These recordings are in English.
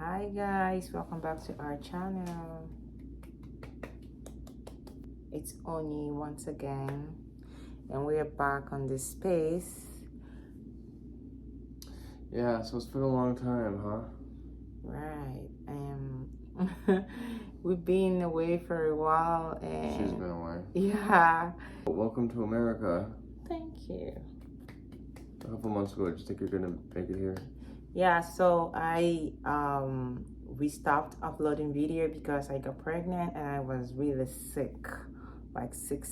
Hi guys, welcome back to our channel. It's Oni once again, and we're back on this space. Yeah, so it's been a long time, huh? Right. We've been away for a while, and She's been away. yeah. Welcome to America. Thank you. A couple months ago, did you think you're gonna make it here? Yeah, so we stopped uploading video because I got pregnant and I was really sick, like sick.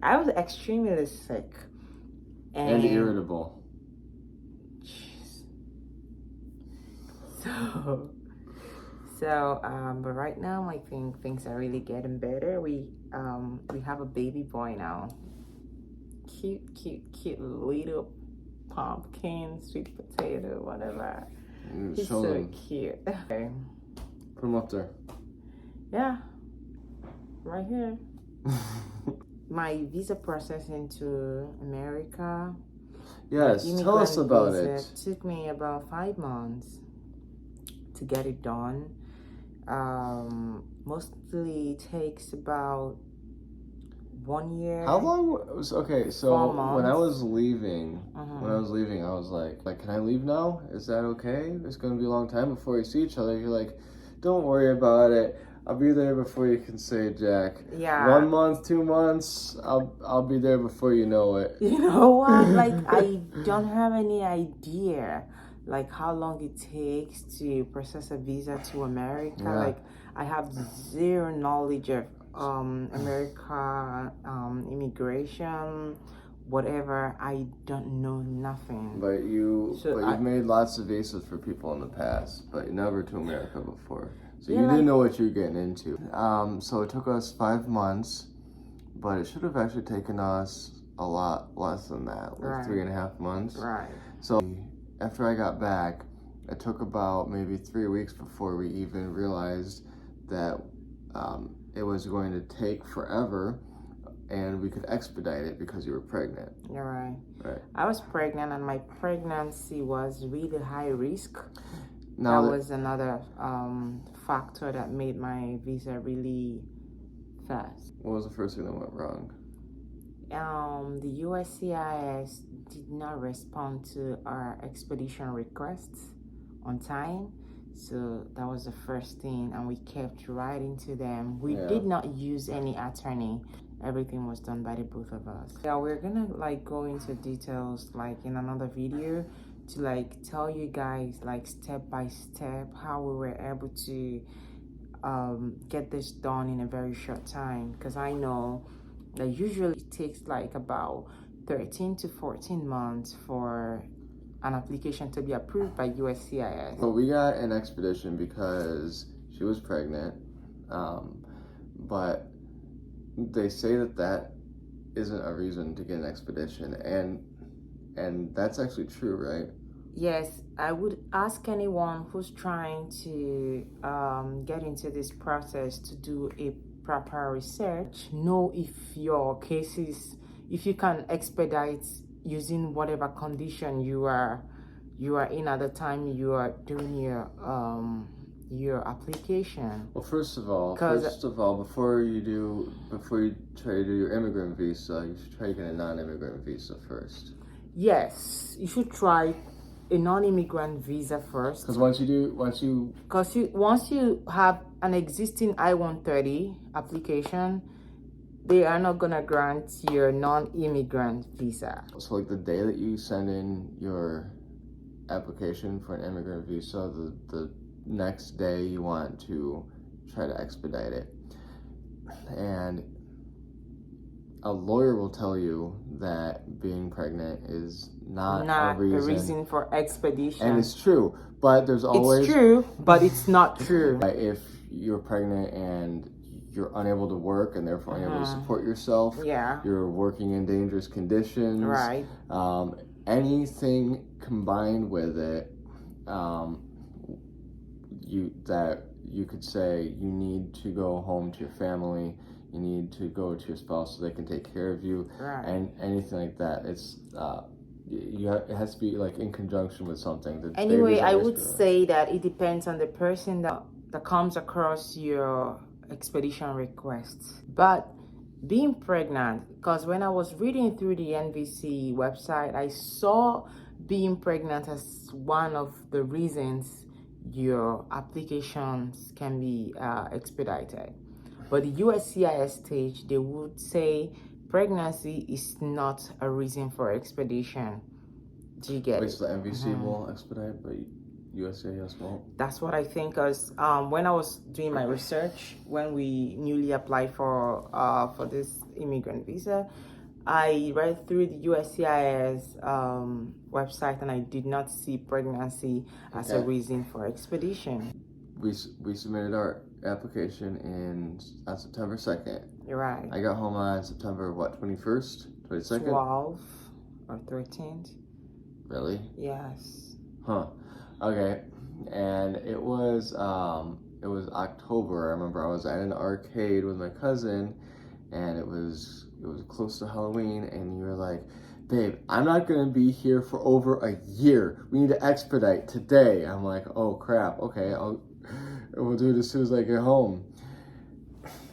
I was extremely sick And irritable. Jeez. But right now I think things are really getting better. We have a baby boy now. Cute little pumpkin, sweet potato, whatever. He's so him. cute. Okay. Put him up there. Yeah, right here. My visa process into America. Yes, tell us about it. Took me about 5 months to get it done. Mostly takes about 1 year. How long was okay? So 4 months. when I was leaving, I was like, can I leave now? Is that okay? It's gonna be a long time before we see each other. You're like, don't worry about it. I'll be there before you can say Jack. Yeah. 1 month, 2 months. I'll be there before you know it. You know what? Like I don't have any idea like how long it takes to process a visa to America. Yeah. Like I have zero knowledge of America, immigration, whatever. I don't know nothing. But you've made lots of visas for people in the past, but never to America before. So you didn't know what you were getting into. So it took us 5 months, but it should have actually taken us a lot less than that, like 3.5 months. Right. So after I got back, it took about maybe 3 weeks before we even realized that it was going to take forever and we could expedite it because you were pregnant. You're right. Right. I was pregnant and my pregnancy was really high risk. Now that was another factor that made my visa really fast. What was the first thing that went wrong? The USCIS did not respond to our expedition requests on time. So that was the first thing, and we kept writing to them. We did not use any attorney. Everything was done by the both of us. Yeah, we're gonna like go into details like in another video to like tell you guys like step by step how we were able to get this done in a very short time, because I know that usually it takes like about 13 to 14 months for an application to be approved by USCIS. Well, we got an expedition because she was pregnant, but they say that isn't a reason to get an expedition, and that's actually true, right? Yes, I would ask anyone who's trying to get into this process to do a proper research. Know if your cases, if you can expedite using whatever condition you are in at the time you are doing your application. Well, first of all, before you try to do your immigrant visa, you should try to get a non-immigrant visa first. Yes, you should try a non-immigrant visa first. Because once you have an existing I-130 application, they are not gonna grant your non-immigrant visa. So like the day that you send in your application for an immigrant visa, the next day you want to try to expedite it. And a lawyer will tell you that being pregnant is not a reason for expedition. And it's true, but there's always... It's true, but it's not true. If you're pregnant and you're unable to work and therefore unable to support yourself, you're working in dangerous conditions, right? Anything combined with it, you could say you need to go home to your family, you need to go to your spouse so they can take care of you, and anything like that. It's it has to be like in conjunction with something. The Anyway, babies I always would go last. say that it depends on the person that comes across your expedition requests. But being pregnant, because when I was reading through the NVC website, I saw being pregnant as one of the reasons your applications can be expedited. But the USCIS stage, they would say pregnancy is not a reason for expedition. Do you get Which it? the MVC will expedite, but USCIS won't. That's what I think. Cause when I was doing my research, when we newly applied for this immigrant visa, I read through the USCIS website, and I did not see pregnancy as a reason for expedition. We submitted our application on September 2nd. You're right. I got home on September 21st, 22nd. 12 or 13th. Really? Yes. Huh. Okay. And it was October. I remember I was at an arcade with my cousin, and it was close to Halloween, and you were like, babe, I'm not gonna be here for over a year. We need to expedite today. I'm like, oh crap. Okay, we'll do it as soon as I get home.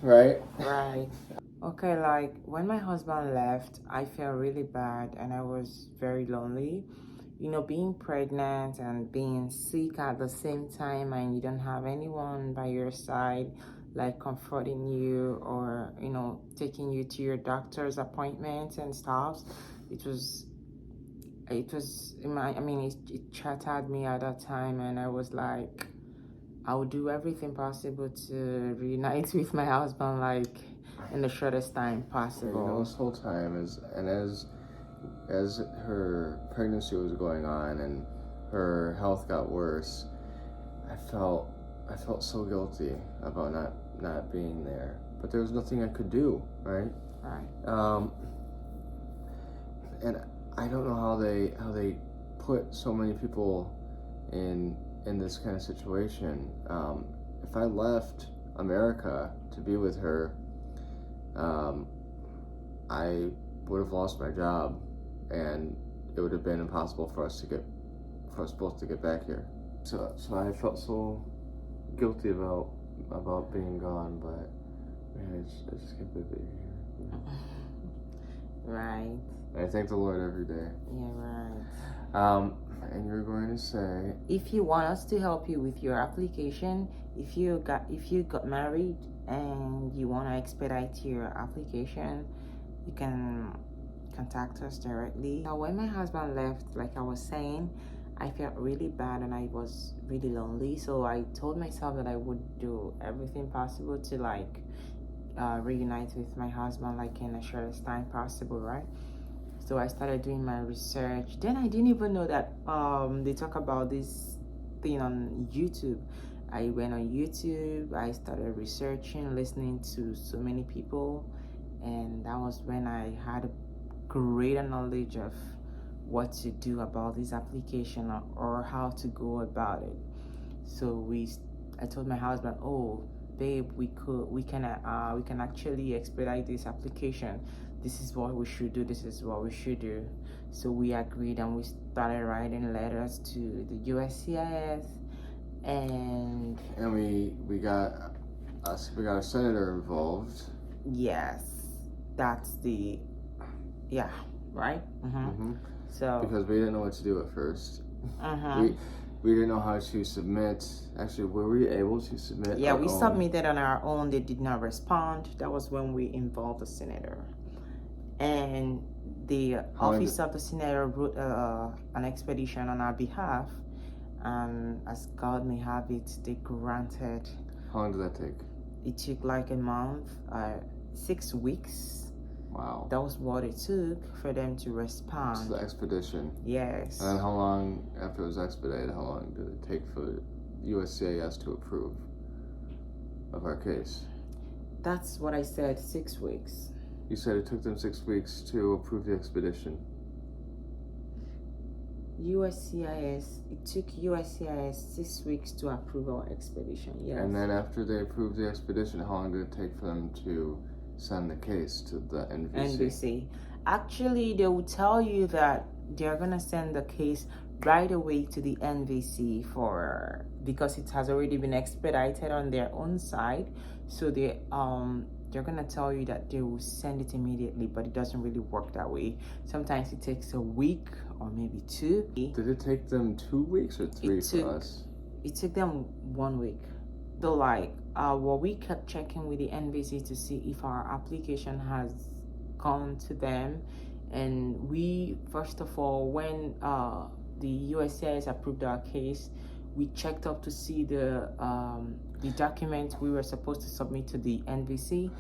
Right? Right. Okay, like when my husband left, I felt really bad and I was very lonely. You know, being pregnant and being sick at the same time, and you don't have anyone by your side, like comforting you or, you know, taking you to your doctor's appointments and stuff. It shattered me at that time, and I was like, I would do everything possible to reunite with my husband, like in the shortest time possible. You know, this whole time as her pregnancy was going on and her health got worse, I felt so guilty about not being there. But there was nothing I could do, right? Right. And I don't know how they put so many people in this kind of situation. If I left America to be with her, I would have lost my job, and it would have been impossible for us both to get back here. So I felt so guilty about being gone, but man, I just can't believe that you're here. Right. I thank the Lord every day. Yeah, right. And you're going to say, if you want us to help you with your application, if you got married and you want to expedite your application, you can contact us directly. Now, when my husband left, like I was saying, I felt really bad and I was really lonely. So I told myself that I would do everything possible to like reunite with my husband, like in the shortest time possible, right? So I started doing my research. Then I didn't even know that they talk about this thing on YouTube. I went on YouTube, I started researching, listening to so many people, and that was when I had a greater knowledge of what to do about this application or how to go about it. So I told my husband, oh babe, we can actually expedite this application. This is what we should do, this is what we should do. So we agreed and we started writing letters to the USCIS, and we got a senator involved. Yes, that's the right. So because we didn't know what to do at first. We didn't know how to submit. Actually, were we able to submit? Yeah, we submitted on our own. They did not respond. That was when we involved the senator. And the office of the senator wrote an expedition on our behalf. And as God may have it, they granted. How long did that take? It took like a month, 6 weeks. Wow. That was what it took for them to respond. To the expedition. Yes. And then how long after it was expedited, how long did it take for USCIS to approve of our case? That's what I said, 6 weeks. You said it took them 6 weeks to approve the expedition. It took USCIS 6 weeks to approve our expedition, yes. And then after they approved the expedition, how long did it take for them to send the case to the NVC? NVC. Actually, they will tell you that they're gonna send the case right away to the NVC because it has already been expedited on their own side. So they're gonna tell you that they will send it immediately, but it doesn't really work that way. Sometimes it takes a week or maybe 2. Did it take them 2 weeks or 3 for us? It took them 1 week. So we kept checking with the NVC to see if our application has gone to them. And we, first of all, when the USCIS approved our case, we checked up to see the documents we were supposed to submit to the NVC.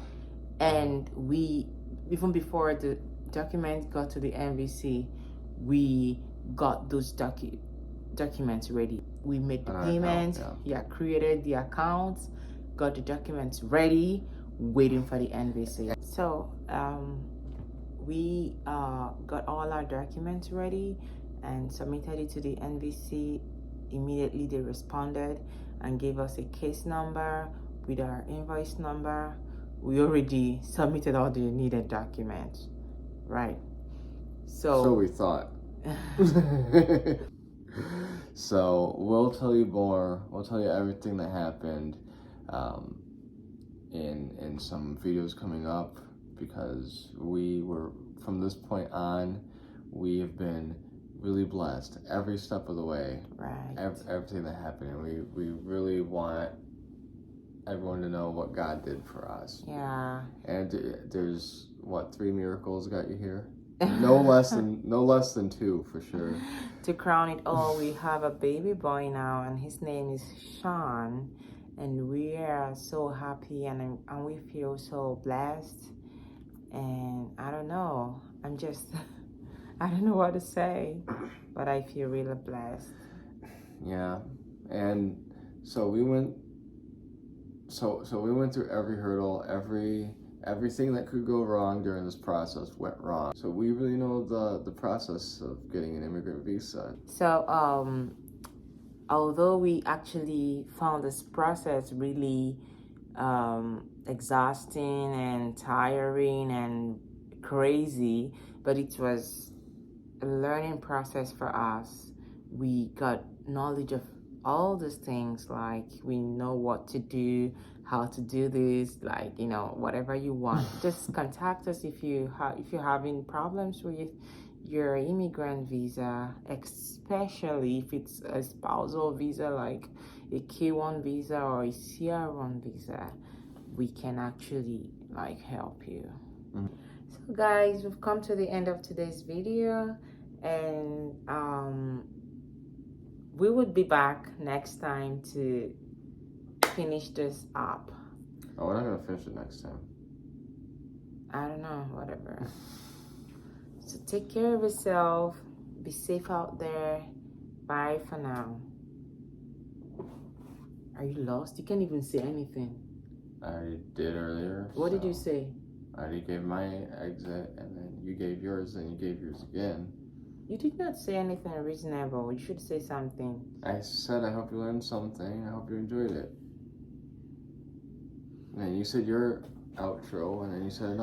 And we, even before the document got to the NVC, we got those documents ready. We made the payment, created the accounts, got the documents ready, waiting for the NVC. So we got all our documents ready and submitted it to the NVC. Immediately they responded and gave us a case number with our invoice number. We already submitted all the needed documents, right? So we thought. So we'll tell you more. We'll tell you everything that happened in some videos coming up, because from this point on, we have been really blessed every step of the way. Right. Everything that happened, and we really want everyone to know what God did for us. Yeah. And there's 3 miracles got you here? No less than 2 for sure. To crown it all, we have a baby boy now, and his name is Sean, and we are so happy and we feel so blessed. And I don't know, I don't know what to say, but I feel really blessed. Yeah, and so we went through every hurdle, everything that could go wrong during this process went wrong. So we really know the process of getting an immigrant visa. So although we actually found this process really exhausting and tiring and crazy, but it was a learning process for us. We got knowledge of all these things, like we know what to do, how to do this, whatever you want. Just contact us if you're having problems with your immigrant visa, especially if it's a spousal visa like a K1 visa or a CR1 visa. We can actually help you. Mm-hmm. So guys, we've come to the end of today's video, and we would be back next time to finish this up. Oh, we're not gonna finish it next time. I don't know, whatever. So take care of yourself. Be safe out there. Bye for now. Are you lost? You can't even say anything. I did earlier. What did you say? I already gave my exit, and then you gave yours, and you gave yours again. You did not say anything reasonable. You should say something. I said I hope you learned something. I hope you enjoyed it. And then you said your outro, and then you said another.